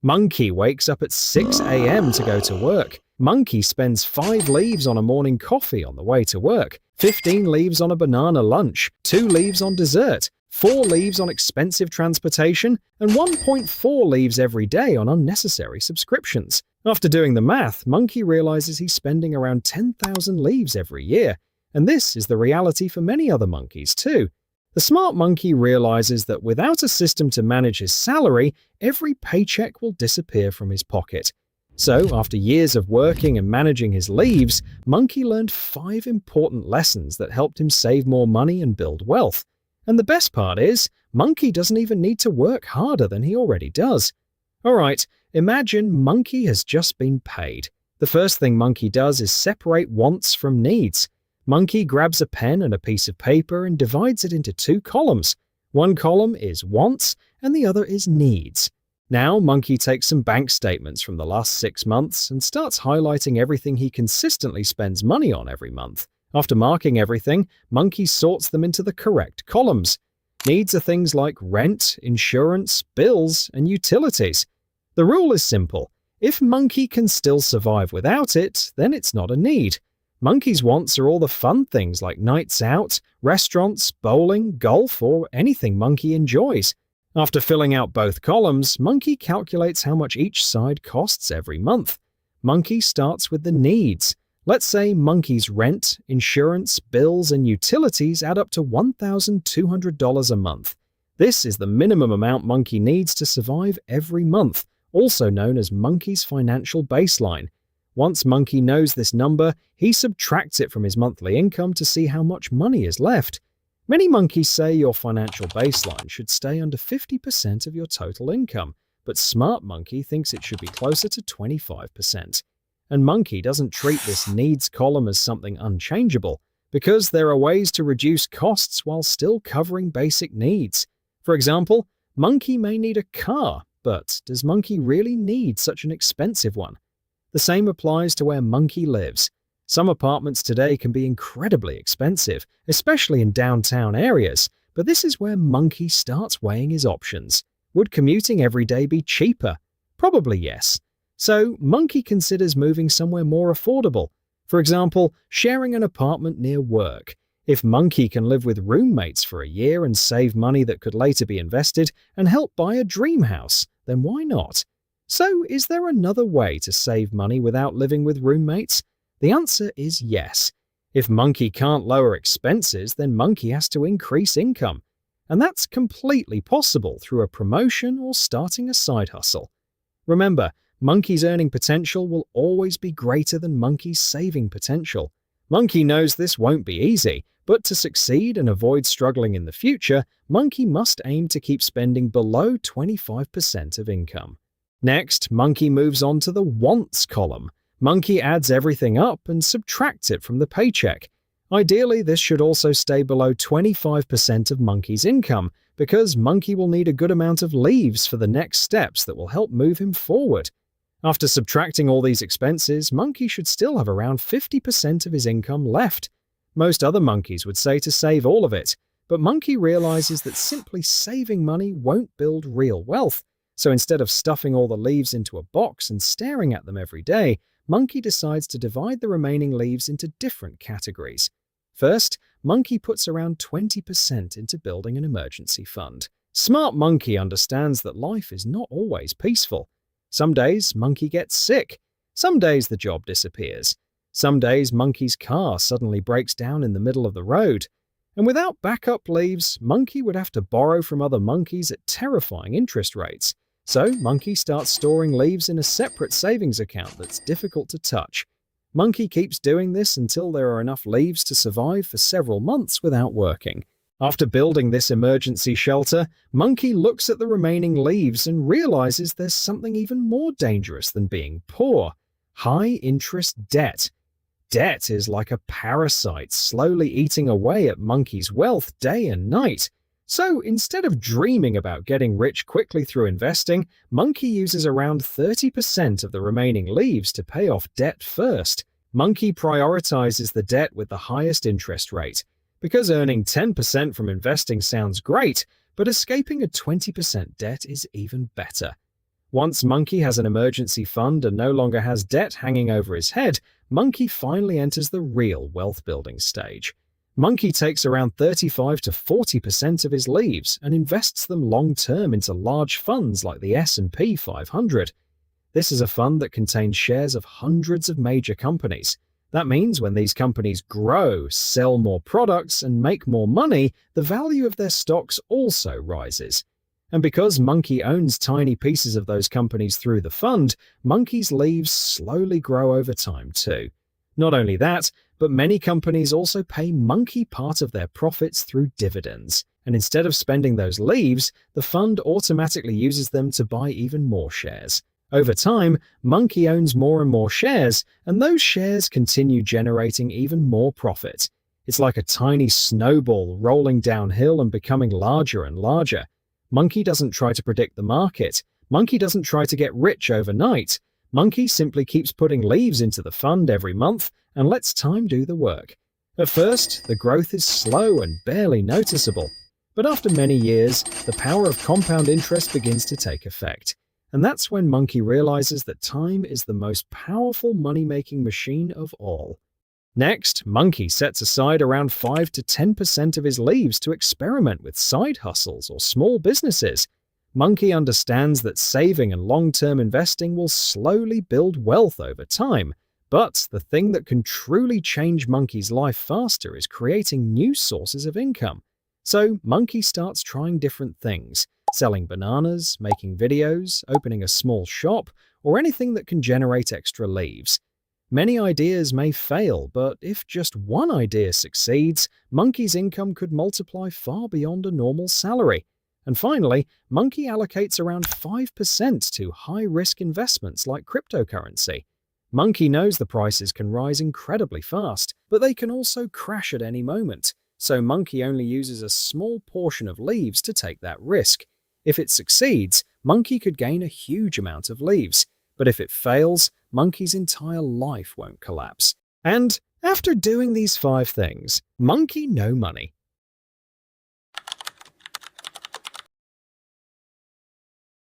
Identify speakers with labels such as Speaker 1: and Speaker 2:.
Speaker 1: Monkey wakes up at 6 a.m. to go to work. Monkey spends 5 leaves on a morning coffee on the way to work, 15 leaves on a banana lunch, 2 leaves on dessert, 4 leaves on expensive transportation, and 1.4 leaves every day on unnecessary subscriptions. After doing the math, Monkey realizes he's spending around 10,000 leaves every year. And this is the reality for many other monkeys too. The smart monkey realizes that without a system to manage his salary, every paycheck will disappear from his pocket. So, after years of working and managing his leaves, Monkey learned 5 important lessons that helped him save more money and build wealth. And the best part is, Monkey doesn't even need to work harder than he already does. Alright, imagine Monkey has just been paid. The first thing Monkey does is separate wants from needs. Monkey grabs a pen and a piece of paper and divides it into 2 columns. One column is wants and the other is needs. Now, Monkey takes some bank statements from the last 6 months and starts highlighting everything he consistently spends money on every month. After marking everything, Monkey sorts them into the correct columns. Needs are things like rent, insurance, bills, and utilities. The rule is simple. If Monkey can still survive without it, then it's not a need. Monkey's wants are all the fun things like nights out, restaurants, bowling, golf, or anything Monkey enjoys. After filling out both columns, Monkey calculates how much each side costs every month. Monkey starts with the needs. Let's say Monkey's rent, insurance, bills, and utilities add up to $1,200 a month. This is the minimum amount Monkey needs to survive every month, also known as Monkey's financial baseline. Once Monkey knows this number, he subtracts it from his monthly income to see how much money is left. Many monkeys say your financial baseline should stay under 50% of your total income, but Smart Monkey thinks it should be closer to 25%. And Monkey doesn't treat this needs column as something unchangeable, because there are ways to reduce costs while still covering basic needs. For example, Monkey may need a car, but does Monkey really need such an expensive one? The same applies to where Monkey lives. Some apartments today can be incredibly expensive, especially in downtown areas, but this is where Monkey starts weighing his options. Would commuting every day be cheaper? Probably yes. So, Monkey considers moving somewhere more affordable. For example, sharing an apartment near work. If Monkey can live with roommates for a year and save money that could later be invested and help buy a dream house, then why not? So, is there another way to save money without living with roommates? The answer is yes. If Monkey can't lower expenses, then Monkey has to increase income. And that's completely possible through a promotion or starting a side hustle. Remember, Monkey's earning potential will always be greater than Monkey's saving potential. Monkey knows this won't be easy, but to succeed and avoid struggling in the future, Monkey must aim to keep spending below 25% of income. Next, Monkey moves on to the wants column. Monkey adds everything up and subtracts it from the paycheck. Ideally, this should also stay below 25% of Monkey's income, because Monkey will need a good amount of leaves for the next steps that will help move him forward. After subtracting all these expenses, Monkey should still have around 50% of his income left. Most other monkeys would say to save all of it, but Monkey realizes that simply saving money won't build real wealth. So instead of stuffing all the leaves into a box and staring at them every day, Monkey decides to divide the remaining leaves into different categories. First, Monkey puts around 20% into building an emergency fund. Smart Monkey understands that life is not always peaceful. Some days, Monkey gets sick. Some days, the job disappears. Some days, Monkey's car suddenly breaks down in the middle of the road. And without backup leaves, Monkey would have to borrow from other monkeys at terrifying interest rates. So, Monkey starts storing leaves in a separate savings account that's difficult to touch. Monkey keeps doing this until there are enough leaves to survive for several months without working. After building this emergency shelter, Monkey looks at the remaining leaves and realizes there's something even more dangerous than being poor: high-interest debt. Debt is like a parasite slowly eating away at Monkey's wealth day and night. So instead of dreaming about getting rich quickly through investing, Monkey uses around 30% of the remaining leaves to pay off debt first. Monkey prioritizes the debt with the highest interest rate, because earning 10% from investing sounds great, but escaping a 20% debt is even better. Once Monkey has an emergency fund and no longer has debt hanging over his head, Monkey finally enters the real wealth-building stage. Monkey takes around 35 to 40% of his leaves and invests them long-term into large funds like the S&P 500. This is a fund that contains shares of hundreds of major companies. That means when these companies grow, sell more products, and make more money, the value of their stocks also rises. And because Monkey owns tiny pieces of those companies through the fund, Monkey's leaves slowly grow over time too. Not only that, but many companies also pay Monkey part of their profits through dividends. And instead of spending those leaves, the fund automatically uses them to buy even more shares. Over time, Monkey owns more and more shares, and those shares continue generating even more profit. It's like a tiny snowball rolling downhill and becoming larger and larger. Monkey doesn't try to predict the market. Monkey doesn't try to get rich overnight. Monkey simply keeps putting leaves into the fund every month and lets time do the work. At first, the growth is slow and barely noticeable. But after many years, the power of compound interest begins to take effect. And that's when Monkey realizes that time is the most powerful money-making machine of all. Next, Monkey sets aside around 5 to 10% of his leaves to experiment with side hustles or small businesses. Monkey understands that saving and long-term investing will slowly build wealth over time. But the thing that can truly change Monkey's life faster is creating new sources of income. So Monkey starts trying different things, selling bananas, making videos, opening a small shop, or anything that can generate extra leaves. Many ideas may fail, but if just one idea succeeds, Monkey's income could multiply far beyond a normal salary. And finally, Monkey allocates around 5% to high-risk investments like cryptocurrency. Monkey knows the prices can rise incredibly fast, but they can also crash at any moment. So Monkey only uses a small portion of leaves to take that risk. If it succeeds, Monkey could gain a huge amount of leaves. But if it fails, Monkey's entire life won't collapse. And after doing these 5 things, Monkey no money.